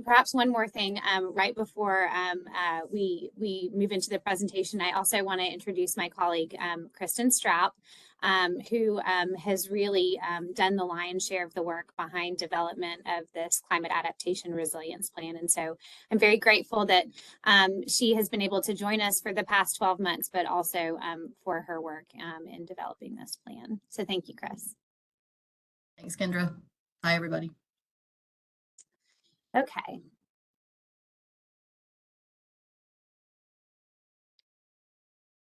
Perhaps one more thing, right before we move into the presentation, I also want to introduce my colleague, Kristen Straub, who has really done the lion's share of the work behind development of this climate adaptation resilience plan. And so I'm very grateful that she has been able to join us for the past 12 months, but also for her work in developing this plan. So thank you, Chris. Thanks, Kendra. Hi, everybody. Okay.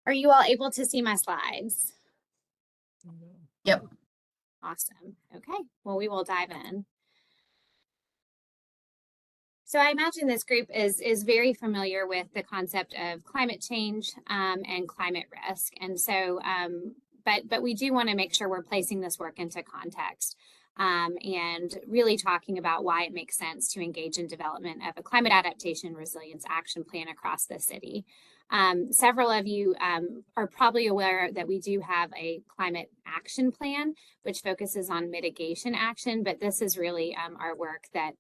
Are you all able to see my slides? Yep. Awesome. Okay, well, we will dive in. So I imagine this group is very familiar with the concept of climate change and climate risk. And so, but we do want to make sure we're placing this work into context and really talking about why it makes sense to engage in development of a climate adaptation resilience action plan across the city. Several of you are probably aware that we do have a climate action plan, which focuses on mitigation action, but this is really our work that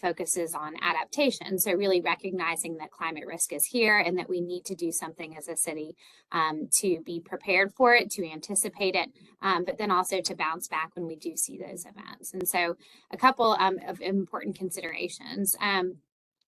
focuses on adaptation. So really recognizing that climate risk is here and that we need to do something as a city to be prepared for it, to anticipate it, but then also to bounce back when we do see those events. And so a couple of important considerations.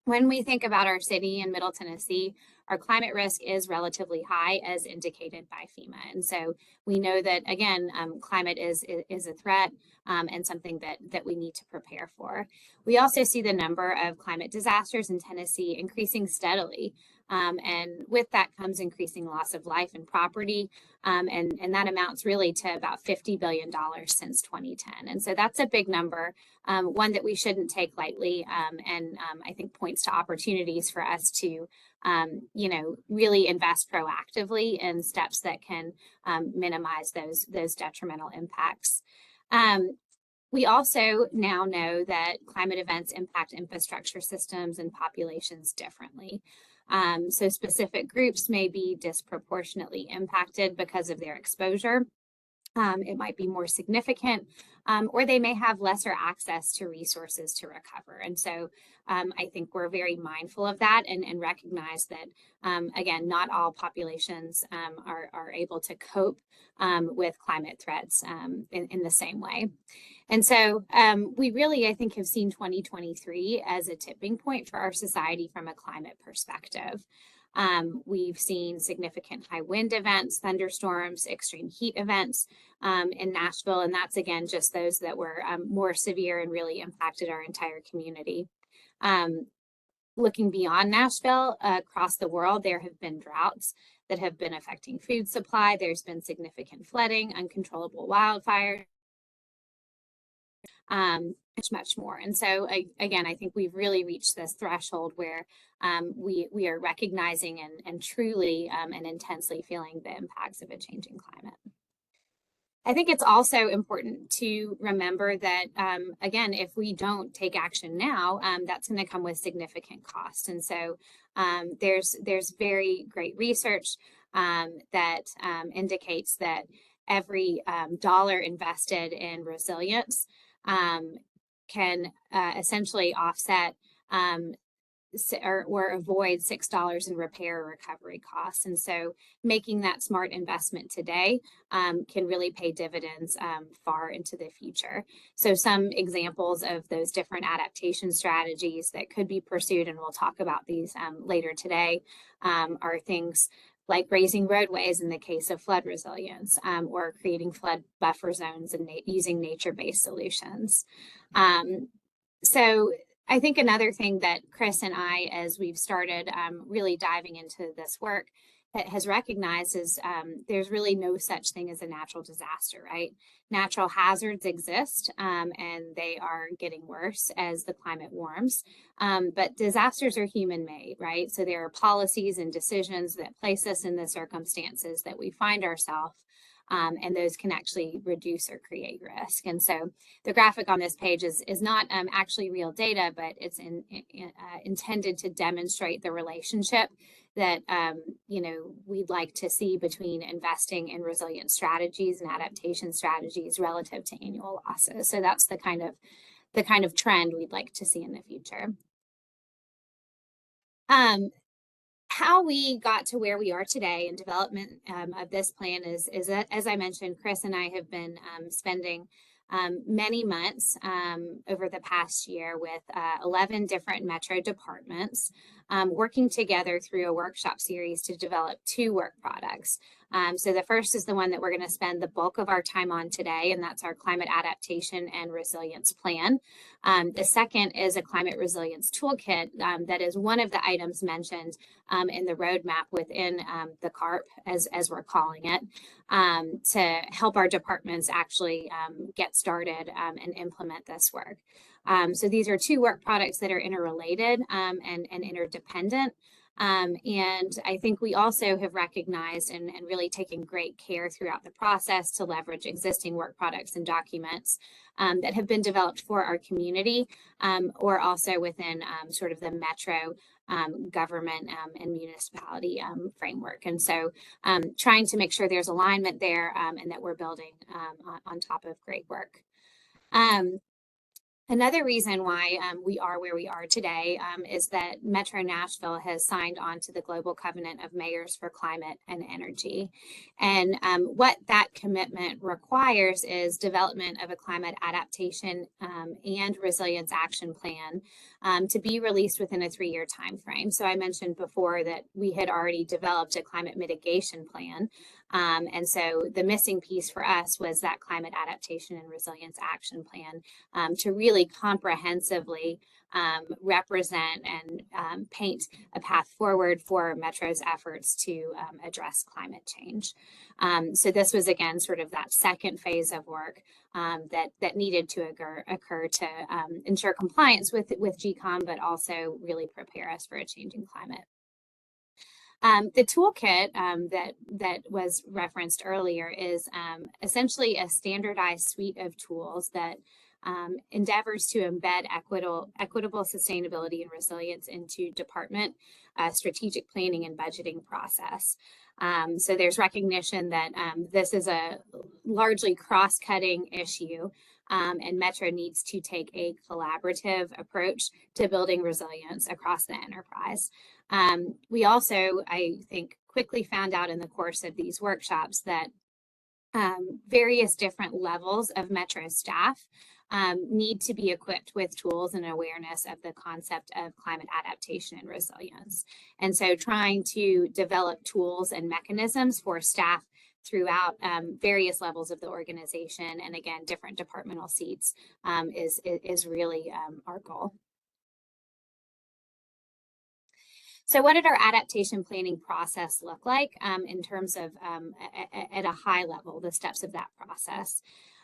When we think about our city in Middle Tennessee, our climate risk is relatively high as indicated by FEMA. And so we know that, again, climate is a threat and something that we need to prepare for. We also see the number of climate disasters in Tennessee increasing steadily. And with that comes increasing loss of life and property. And that amounts really to about $50 billion since 2010. And so that's a big number, one that we shouldn't take lightly, and I think points to opportunities for us to really invest proactively in steps that can minimize those detrimental impacts. We also now know that climate events impact infrastructure systems and populations differently. So specific groups may be disproportionately impacted because of their exposure. It might be more significant, or they may have lesser access to resources to recover. And so I think we're very mindful of that and recognize that, again, not all populations are able to cope with climate threats in the same way. And so we really, I think, have seen 2023 as a tipping point for our society from a climate perspective. We've seen significant high wind events, thunderstorms, extreme heat events in Nashville, and that's, again, just those that were more severe and really impacted our entire community. Looking beyond Nashville, across the world, there have been droughts that have been affecting food supply. There's been significant flooding, uncontrollable wildfires, much more. And so again, I think we've really reached this threshold where we are recognizing and truly and intensely feeling the impacts of a changing climate. I think it's also important to remember that, again, if we don't take action now, that's going to come with significant cost. And so there's very great research that indicates that every dollar invested in resilience can essentially offset or avoid $6 in repair or recovery costs. And so making that smart investment today can really pay dividends far into the future. So some examples of those different adaptation strategies that could be pursued, and we'll talk about these later today, are things like raising roadways in the case of flood resilience, or creating flood buffer zones and using nature-based solutions. So I think another thing that Chris and I, as we've started really diving into this work, has recognized is there's really no such thing as a natural disaster, right? Natural hazards exist and they are getting worse as the climate warms, but disasters are human-made, right? So there are policies and decisions that place us in the circumstances that we find ourselves, and those can actually reduce or create risk. And so the graphic on this page is not actually real data, but it's intended to demonstrate the relationship that we'd like to see between investing in resilient strategies and adaptation strategies relative to annual losses. So that's the kind of trend we'd like to see in the future. How we got to where we are today in development of this plan is that, as I mentioned, Chris and I have been spending many months over the past year with 11 different Metro departments working together through a workshop series to develop 2 work products. So the first is the one that we're going to spend the bulk of our time on today, and that's our climate adaptation and resilience plan. The second is a climate resilience toolkit that is one of the items mentioned in the roadmap within the CARP, as we're calling it, to help our departments actually get started and implement this work. So these are 2 work products that are interrelated and interdependent. And I think we also have recognized and really taken great care throughout the process to leverage existing work products and documents that have been developed for our community or also within sort of the Metro government and municipality framework. And so trying to make sure there's alignment there and that we're building on top of great work. Another reason why we are where we are today is that Metro Nashville has signed on to the Global Covenant of Mayors for Climate and Energy. And what that commitment requires is development of a climate adaptation and resilience action plan to be released within a 3-year time frame. So I mentioned before that we had already developed a climate mitigation plan. And so the missing piece for us was that climate adaptation and resilience action plan to really comprehensively represent and paint a path forward for Metro's efforts to address climate change. So this was, again, sort of that second phase of work that needed to occur to ensure compliance with GCOM, but also really prepare us for a changing climate. The toolkit that was referenced earlier is essentially a standardized suite of tools that endeavors to embed equitable sustainability and resilience into department strategic planning and budgeting process. So there's recognition that this is a largely cross-cutting issue, and Metro needs to take a collaborative approach to building resilience across the enterprise. We also, I think, quickly found out in the course of these workshops that various different levels of Metro staff need to be equipped with tools and awareness of the concept of climate adaptation and resilience. And so trying to develop tools and mechanisms for staff throughout various levels of the organization, and again, different departmental seats is really our goal. So what did our adaptation planning process look like in terms of at a high level, the steps of that process?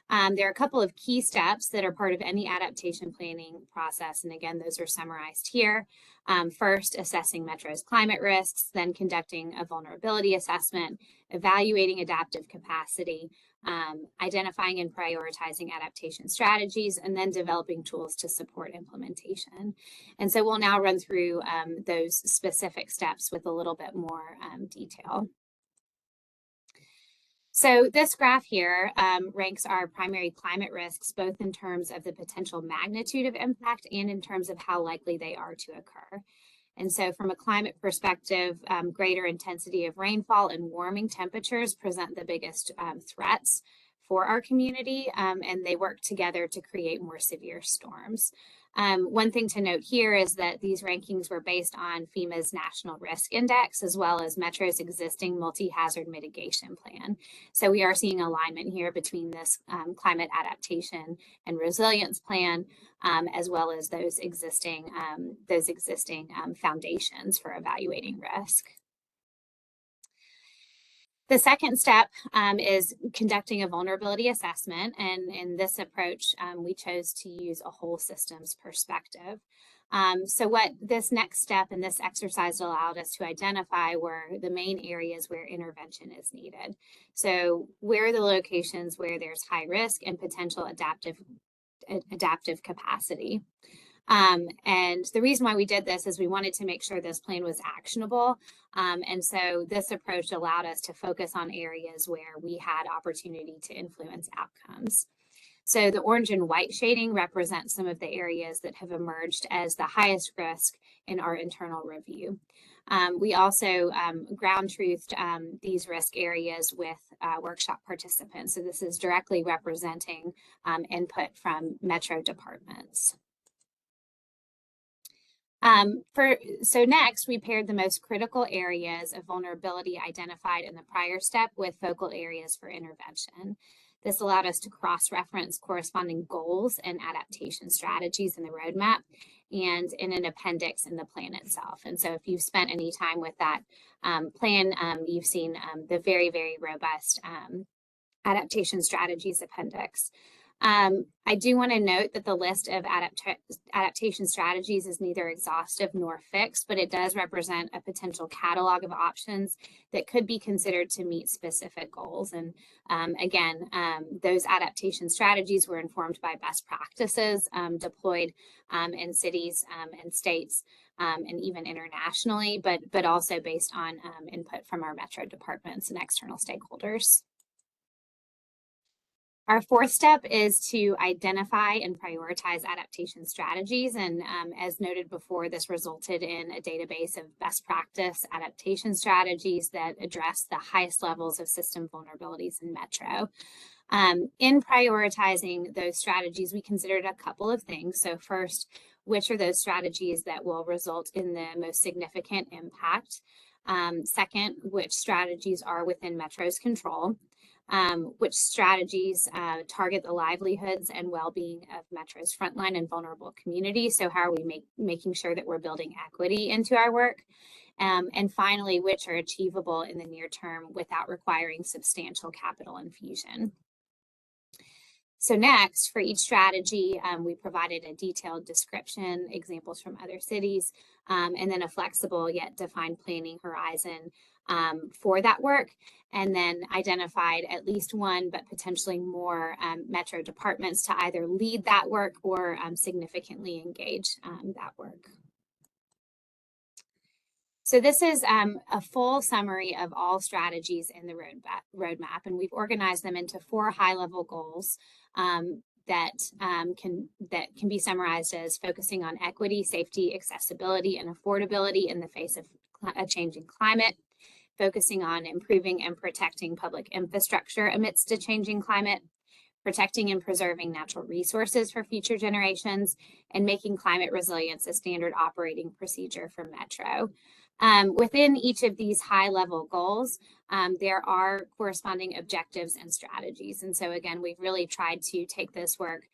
There are a couple of key steps that are part of any adaptation planning process. And again, those are summarized here. First, assessing Metro's climate risks, then conducting a vulnerability assessment, evaluating adaptive capacity, identifying and prioritizing adaptation strategies, and then developing tools to support implementation. And so we'll now run through those specific steps with a little bit more detail. So this graph here ranks our primary climate risks, both in terms of the potential magnitude of impact and in terms of how likely they are to occur. And so from a climate perspective, greater intensity of rainfall and warming temperatures present the biggest threats for our community, and they work together to create more severe storms. One thing to note here is that these rankings were based on FEMA's National Risk Index, as well as Metro's existing multi-hazard mitigation plan. So we are seeing alignment here between this climate adaptation and resilience plan, as well as those existing foundations for evaluating risk. The second step is conducting a vulnerability assessment, and in this approach, we chose to use a whole systems perspective. So what this next step in this exercise allowed us to identify were the main areas where intervention is needed. So where are the locations where there's high risk and potential adaptive capacity? And the reason why we did this is we wanted to make sure this plan was actionable. And so this approach allowed us to focus on areas where we had opportunity to influence outcomes. So the orange and white shading represents some of the areas that have emerged as the highest risk in our internal review. We also ground truthed these risk areas with workshop participants. So this is directly representing input from Metro departments. So next, we paired the most critical areas of vulnerability identified in the prior step with focal areas for intervention. This allowed us to cross-reference corresponding goals and adaptation strategies in the roadmap and in an appendix in the plan itself. And so if you've spent any time with that plan, you've seen the very, very robust adaptation strategies appendix. I do want to note that the list of adaptation strategies is neither exhaustive nor fixed, but it does represent a potential catalog of options that could be considered to meet specific goals. And again, those adaptation strategies were informed by best practices deployed in cities and states and even internationally, but also based on input from our Metro departments and external stakeholders. Our fourth step is to identify and prioritize adaptation strategies. And as noted before, this resulted in a database of best practice adaptation strategies that address the highest levels of system vulnerabilities in Metro. In prioritizing those strategies, we considered a couple of things. So first, which are those strategies that will result in the most significant impact? Second, which strategies are within Metro's control? Which strategies target the livelihoods and well-being of Metro's frontline and vulnerable communities. So how are we making sure that we're building equity into our work? And finally, which are achievable in the near term without requiring substantial capital infusion. So next, for each strategy, we provided a detailed description, examples from other cities, and then a flexible yet defined planning horizon for that work, and then identified at least one, but potentially more Metro departments to either lead that work or significantly engage that work. So this is a full summary of all strategies in the roadmap, and we've organized them into 4 high-level goals that can be summarized as focusing on equity, safety, accessibility, and affordability in the face of a changing climate, focusing on improving and protecting public infrastructure amidst a changing climate, protecting and preserving natural resources for future generations, and making climate resilience a standard operating procedure for Metro. Within each of these high-level goals, there are corresponding objectives and strategies. And so again, we've really tried to take this work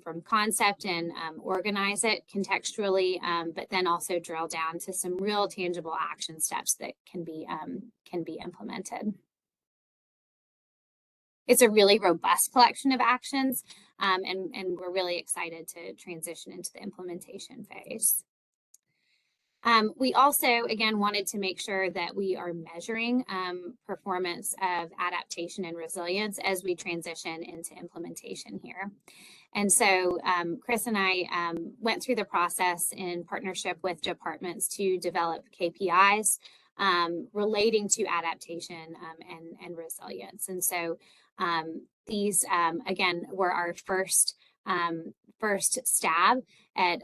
from concept and organize it contextually, but then also drill down to some real tangible action steps that can be implemented. It's a really robust collection of actions, and we're really excited to transition into the implementation phase. We also, again, wanted to make sure that we are measuring performance of adaptation and resilience as we transition into implementation here. And so Chris and I went through the process in partnership with departments to develop KPIs relating to adaptation and resilience. And so these, again, were our first stab at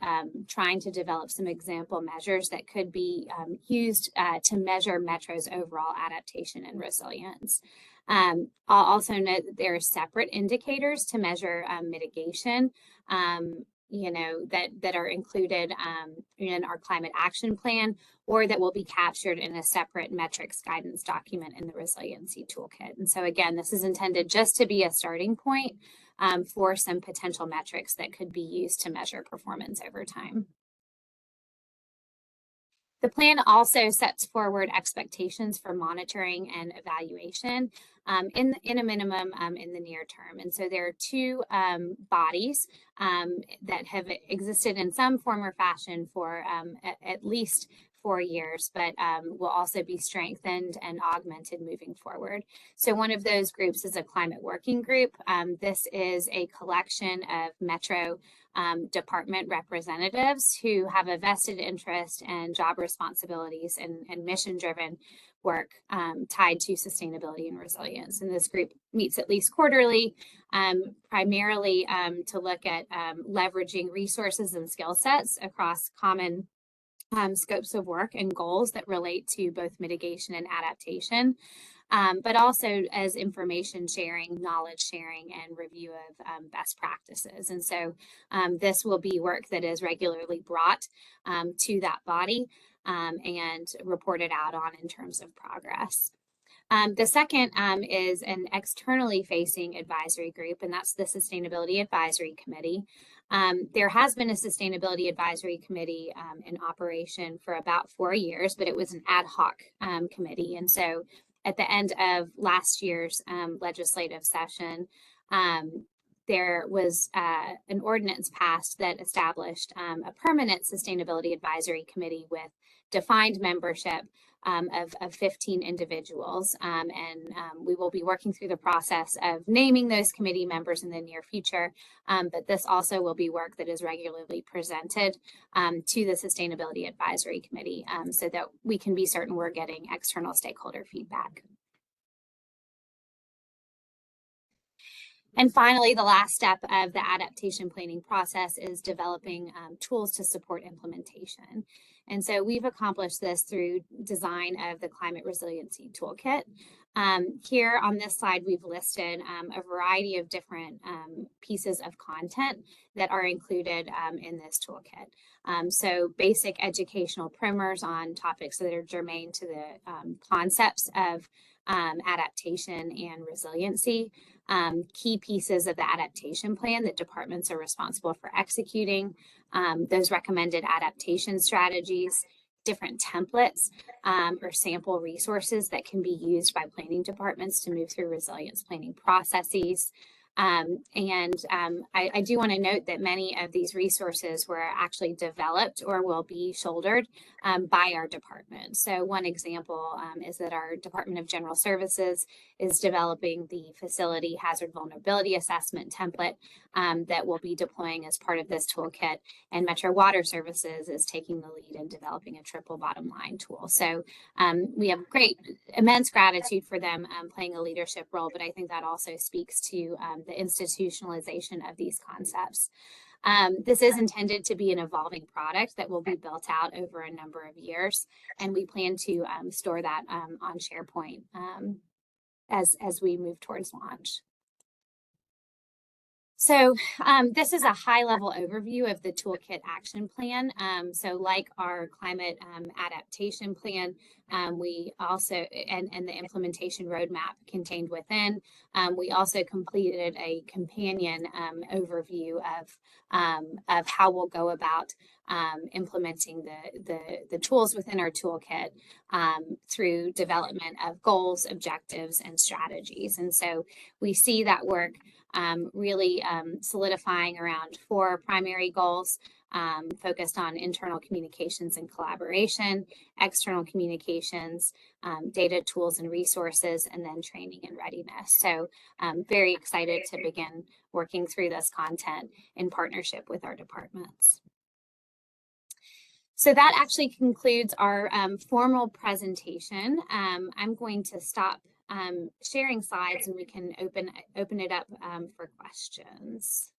trying to develop some example measures that could be used to measure Metro's overall adaptation and resilience. I'll also note that there are separate indicators to measure mitigation, that are included in our climate action plan, or that will be captured in a separate metrics guidance document in the resiliency toolkit. And so again, this is intended just to be a starting point for some potential metrics that could be used to measure performance over time. The plan also sets forward expectations for monitoring and evaluation in a minimum in the near term. And so there are 2 bodies that have existed in some form or fashion for at least 4 years, but will also be strengthened and augmented moving forward. So one of those groups is a climate working group. This is a collection of Metro department representatives who have a vested interest and job responsibilities and mission-driven work tied to sustainability and resilience. And this group meets at least quarterly, primarily to look at leveraging resources and skill sets across common scopes of work and goals that relate to both mitigation and adaptation, but also as information sharing, knowledge sharing, and review of best practices. And so this will be work that is regularly brought to that body and reported out on in terms of progress. The second is an externally facing advisory group, and that's the Sustainability Advisory Committee. There has been a Sustainability Advisory Committee in operation for about 4 years, but it was an ad hoc committee. And so at the end of last year's legislative session, there was an ordinance passed that established a permanent Sustainability Advisory Committee with defined membership of 15 individuals. And we will be working through the process of naming those committee members in the near future. But this also will be work that is regularly presented to the Sustainability Advisory Committee so that we can be certain we're getting external stakeholder feedback. And finally, the last step of the adaptation planning process is developing tools to support implementation. And so we've accomplished this through design of the Climate Resiliency Toolkit. Here on this slide, we've listed a variety of different pieces of content that are included in this toolkit. So basic educational primers on topics that are germane to the concepts of adaptation and resiliency, key pieces of the adaptation plan that departments are responsible for executing, those recommended adaptation strategies, different templates or sample resources that can be used by planning departments to move through resilience planning processes. I do want to note that many of these resources were actually developed or will be shouldered by our department. So one example is that our Department of General Services is developing the facility hazard vulnerability assessment template that we'll be deploying as part of this toolkit, and Metro Water Services is taking the lead in developing a triple bottom line tool. So we have immense gratitude for them playing a leadership role, but I think that also speaks to the institutionalization of these concepts. This is intended to be an evolving product that will be built out over a number of years, and we plan to store that on SharePoint as we move towards launch. So this is a high-level overview of the toolkit action plan. So like our climate adaptation plan, we also, and the implementation roadmap contained within, we also completed a companion overview of how we'll go about implementing the tools within our toolkit through development of goals, objectives, and strategies. And so we see that work really solidifying around 4 primary goals focused on internal communications and collaboration, external communications, data, tools, and resources, and then training and readiness. So very excited to begin working through this content in partnership with our departments. So that actually concludes our formal presentation. I'm going to stop sharing slides and we can open it up for questions.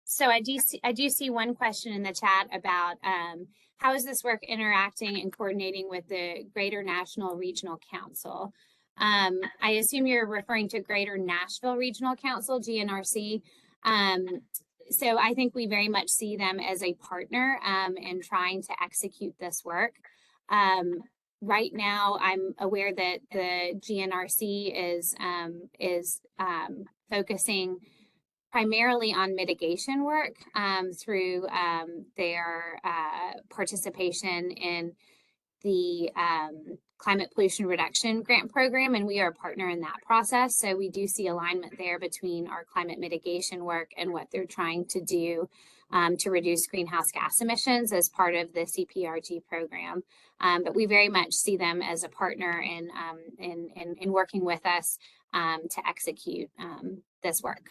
So I do see one question in the chat about how is this work interacting and coordinating with the Greater National Regional Council? I assume you're referring to Greater Nashville Regional Council, GNRC. So I think we very much see them as a partner in trying to execute this work. Right now, I'm aware that the GNRC is focusing primarily on mitigation work through their participation in the Climate Pollution Reduction Grant Program, and we are a partner in that process. So we do see alignment there between our climate mitigation work and what they're trying to do to reduce greenhouse gas emissions as part of the CPRG program. But we very much see them as a partner in working with us to execute this work.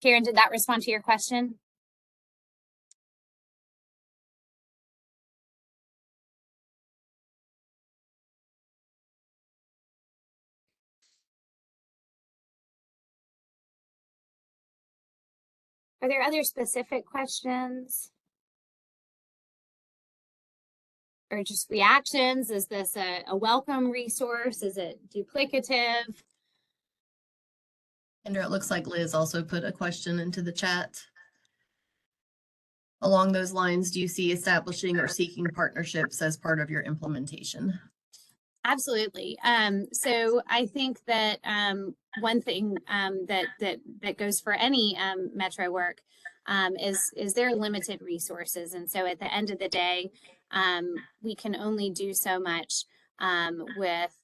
Karen, did that respond to your question? Are there other specific questions? Or just reactions? Is this a welcome resource? Is it duplicative? Kendra, it looks like Liz also put a question into the chat. Along those lines, do you see establishing or seeking partnerships as part of your implementation? Absolutely. So I think that one thing that goes for any metro work is there are limited resources, and so at the end of the day, we can only do so much with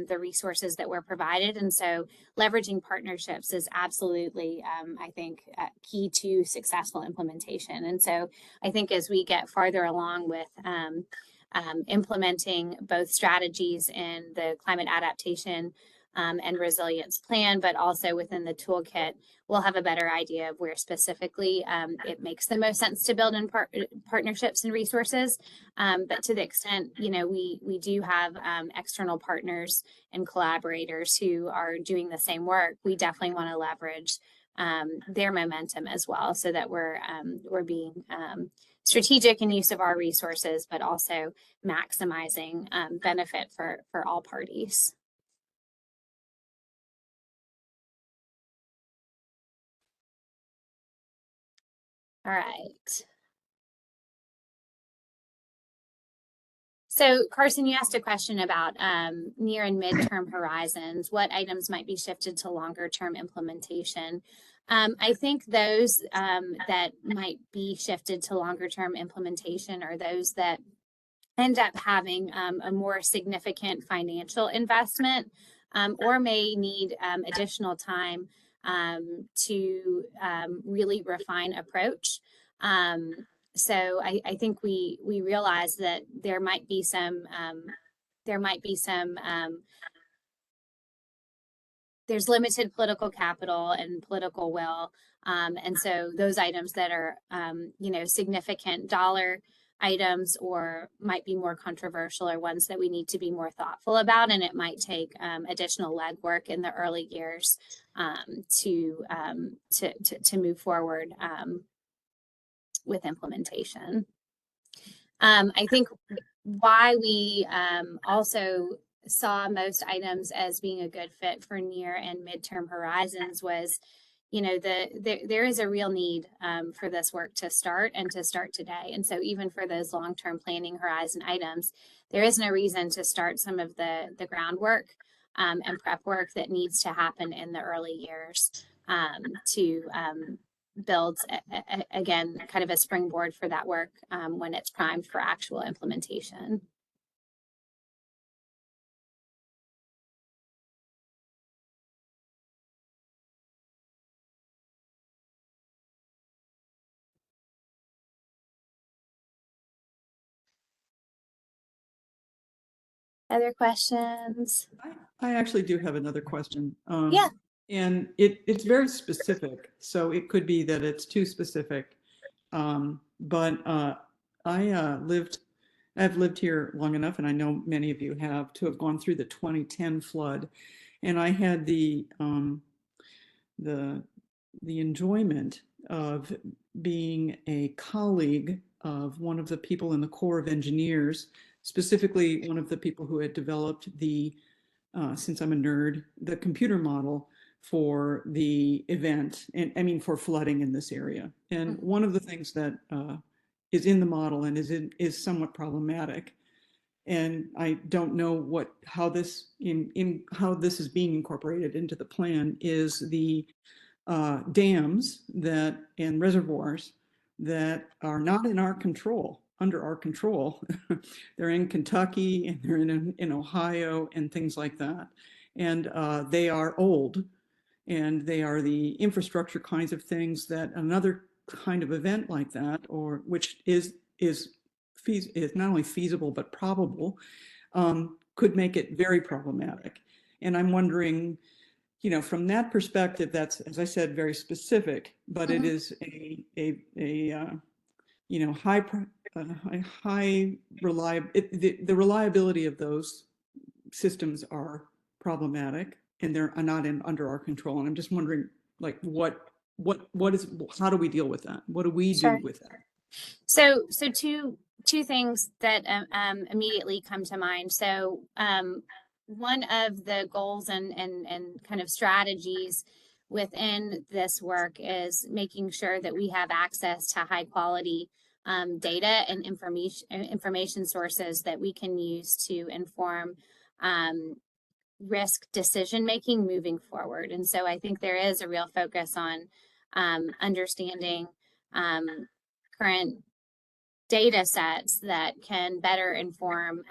the resources that we're provided, and so leveraging partnerships is absolutely, I think, key to successful implementation. And so I think as we get farther along with implementing both strategies in the climate adaptation and resilience plan, but also within the toolkit, we'll have a better idea of where specifically it makes the most sense to build in partnerships and resources. But to the extent, we do have external partners and collaborators who are doing the same work, we definitely want to leverage their momentum as well, so that we're being strategic in use of our resources, but also maximizing benefit for all parties. All right. So Carson, you asked a question about near and midterm horizons, what items might be shifted to longer term implementation. I think those that might be shifted to longer term implementation are those that end up having a more significant financial investment or may need additional time to really refine approach. So I think we realize that there might be some there's limited political capital and political will, and so those items that are significant dollar items or might be more controversial are ones that we need to be more thoughtful about, and it might take additional legwork in the early years to move forward with implementation. I think why we also saw most items as being a good fit for near and midterm horizons was, there is a real need for this work to start and to start today. And so even for those long-term planning horizon items, there is no reason to start some of the groundwork and prep work that needs to happen in the early years to build, again, kind of a springboard for that work when it's primed for actual implementation. Other questions? I actually do have another question. Yeah. And it's very specific, so it could be that it's too specific. But I've lived here long enough, and I know many of you have, to have gone through the 2010 flood, and I had the enjoyment of being a colleague of one of the people in the Corps of Engineers, specifically one of the people who had developed the, since I'm a nerd, the computer model for the event, and I mean for flooding in this area. And one of the things that is in the model and is somewhat problematic, and I don't know how this is being incorporated into the plan, is the dams and reservoirs that are not in our control, under our control. They're in Kentucky and they're in Ohio and things like that. and they are old, and they are the infrastructure kinds of things that another kind of event like that, or which is not only feasible but probable, could make it very problematic. And I'm wondering, you know, from that perspective, that's, as I said, very specific, but it is you know, high the reliability of those systems are problematic, and they're not under our control. And I'm just wondering, like, how do we deal with that? What do we do with that? So two things that immediately come to mind. So one of the goals and kind of strategies within this work is making sure that we have access to high quality data and information sources that we can use to inform risk decision making moving forward. And so I think there is a real focus on understanding current data sets that can better inform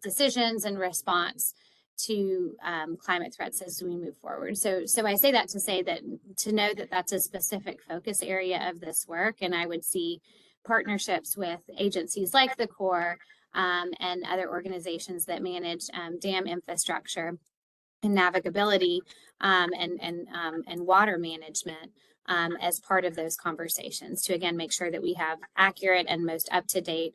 decisions and response to climate threats as we move forward. So I say that to say that, to know that that's a specific focus area of this work, and I would see partnerships with agencies like the Corps and other organizations that manage dam infrastructure and navigability and water management as part of those conversations to, again, make sure that we have accurate and most up-to-date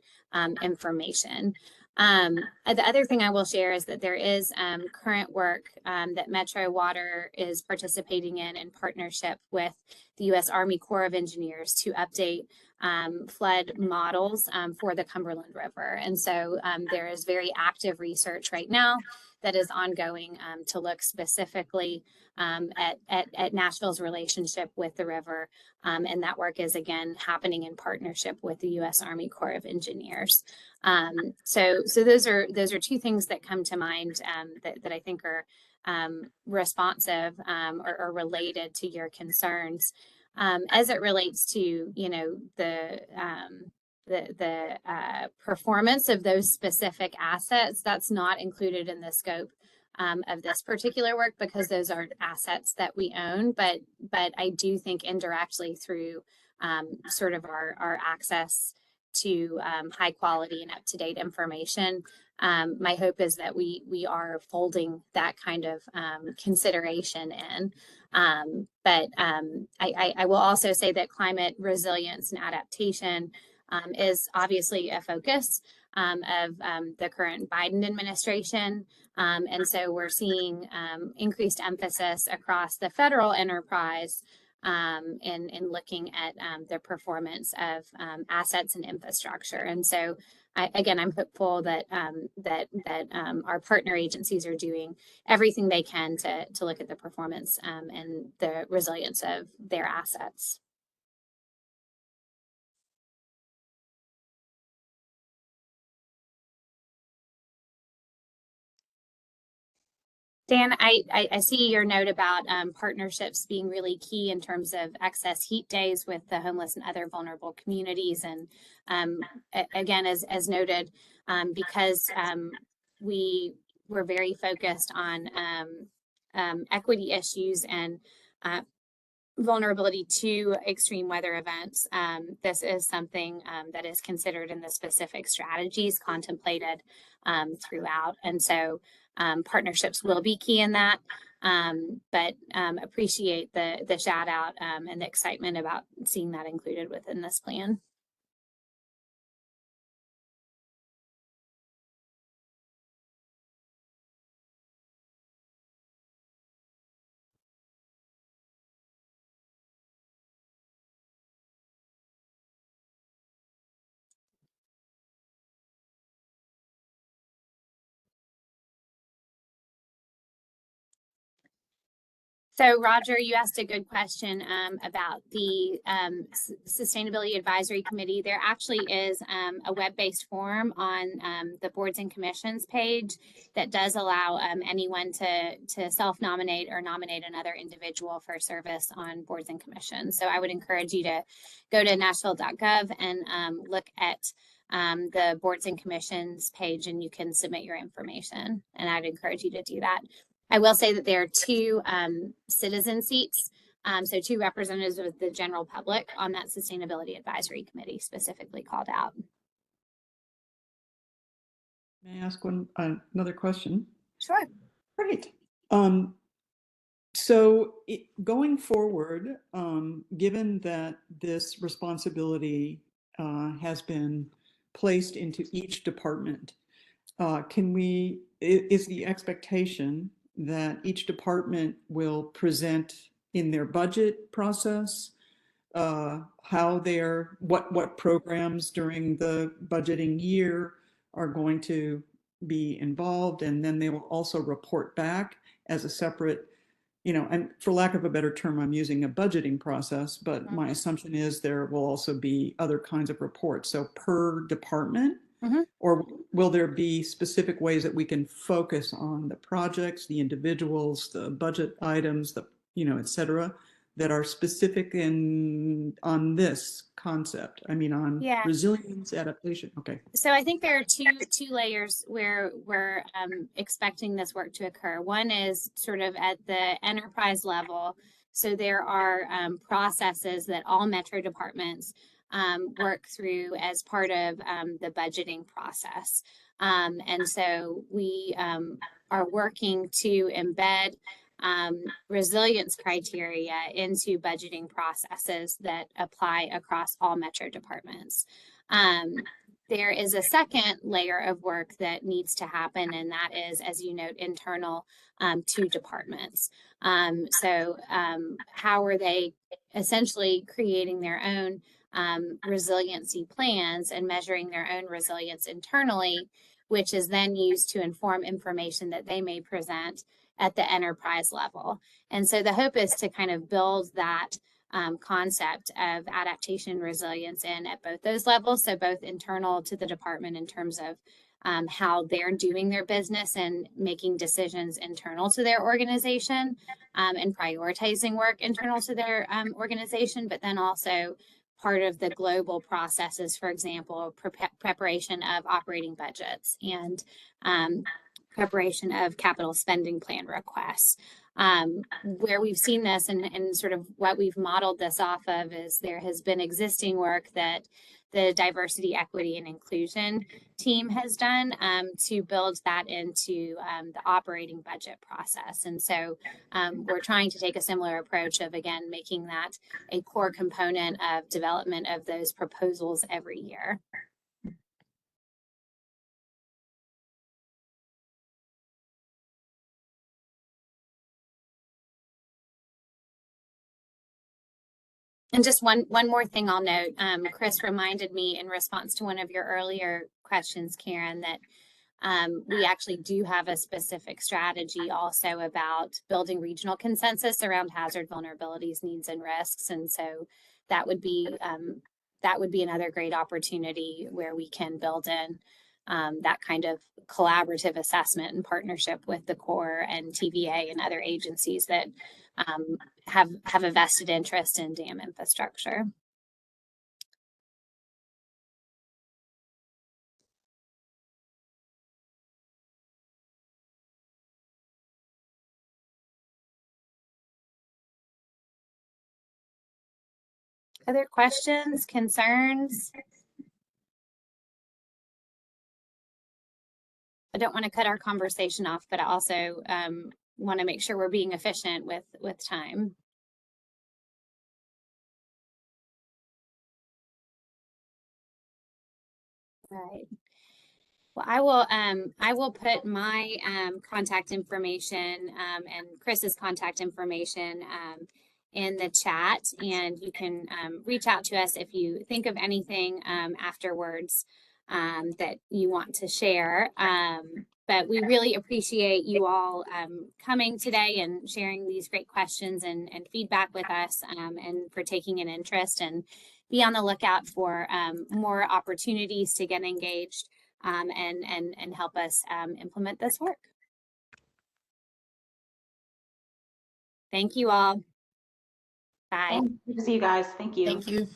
information. The other thing I will share is that there is current work that Metro Water is participating in partnership with the U.S. Army Corps of Engineers to update flood models for the Cumberland River. And so there is very active research right now that is ongoing to look specifically at Nashville's relationship with the river. And that work is, again, happening in partnership with the U.S. Army Corps of Engineers. So those are two things that come to mind that I think are responsive or related to your concerns. As it relates to, you know, the performance of those specific assets, that's not included in the scope of this particular work because those aren't assets that we own. But I do think indirectly through sort of our access to high quality and up-to-date information, my hope is that we are folding that kind of consideration in. But I will also say that climate resilience and adaptation is obviously a focus of the current Biden administration. And so we're seeing increased emphasis across the federal enterprise in looking at the performance of assets and infrastructure. And so again, I'm hopeful that our partner agencies are doing everything they can to look at the performance and the resilience of their assets. Dan, I see your note about partnerships being really key in terms of excess heat days with the homeless and other vulnerable communities. And again, as noted, because we were very focused on equity issues and vulnerability to extreme weather events, this is something that is considered in the specific strategies contemplated throughout. And so partnerships will be key in that, but appreciate the shout out and the excitement about seeing that included within this plan. So Roger, you asked a good question about the Sustainability Advisory Committee. There actually is a web-based form on the boards and commissions page that does allow anyone to self-nominate or nominate another individual for service on boards and commissions. So I would encourage you to go to nashville.gov and look at the boards and commissions page, and you can submit your information. And I'd encourage you to do that. I will say that there are two citizen seats, so two representatives of the general public on that Sustainability Advisory Committee specifically called out. May I ask another question? Sure. Great. So going forward, given that this responsibility has been placed into each department, is the expectation that each department will present in their budget process what programs during the budgeting year are going to be involved, and then they will also report back as a separate, and for lack of a better term, I'm using a budgeting process, but my assumption is there will also be other kinds of reports. So per department, or will there be specific ways that we can focus on the projects, the individuals, the budget items, et cetera, that are specific on this concept? I mean, on resilience, adaptation. Okay. So I think there are two layers where we're expecting this work to occur. One is sort of at the enterprise level. So there are processes that all metro departments work through as part of the budgeting process. And so we are working to embed resilience criteria into budgeting processes that apply across all metro departments. There is a second layer of work that needs to happen, and that is, as you note, internal to departments. So how are they essentially creating their own resiliency plans and measuring their own resilience internally, which is then used to inform information that they may present at the enterprise level. And so the hope is to kind of build that concept of adaptation resilience in at both those levels. So both internal to the department in terms of how they're doing their business and making decisions internal to their organization and prioritizing work internal to their organization, but then also part of the global processes, for example, preparation of operating budgets and preparation of capital spending plan requests. Where we've seen this and sort of what we've modeled this off of is there has been existing work that the diversity, equity, and inclusion team has done to build that into the operating budget process. And so we're trying to take a similar approach of, again, making that a core component of development of those proposals every year. And just one more thing I'll note, Chris reminded me in response to one of your earlier questions, Karen, that we actually do have a specific strategy also about building regional consensus around hazard vulnerabilities, needs, and risks. And so that would be another great opportunity where we can build in that kind of collaborative assessment and partnership with the Corps and TVA and other agencies that have a vested interest in dam infrastructure. Other questions, concerns? I don't want to cut our conversation off, but I also want to make sure we're being efficient with time. All right. Well, I will put my contact information and Chris's contact information in the chat, and you can reach out to us if you think of anything afterwards that you want to share. But we really appreciate you all coming today and sharing these great questions and feedback with us, and for taking an interest, and be on the lookout for more opportunities to get engaged and help us implement this work. Thank you all. Bye. See you guys. Thank you. Thank you.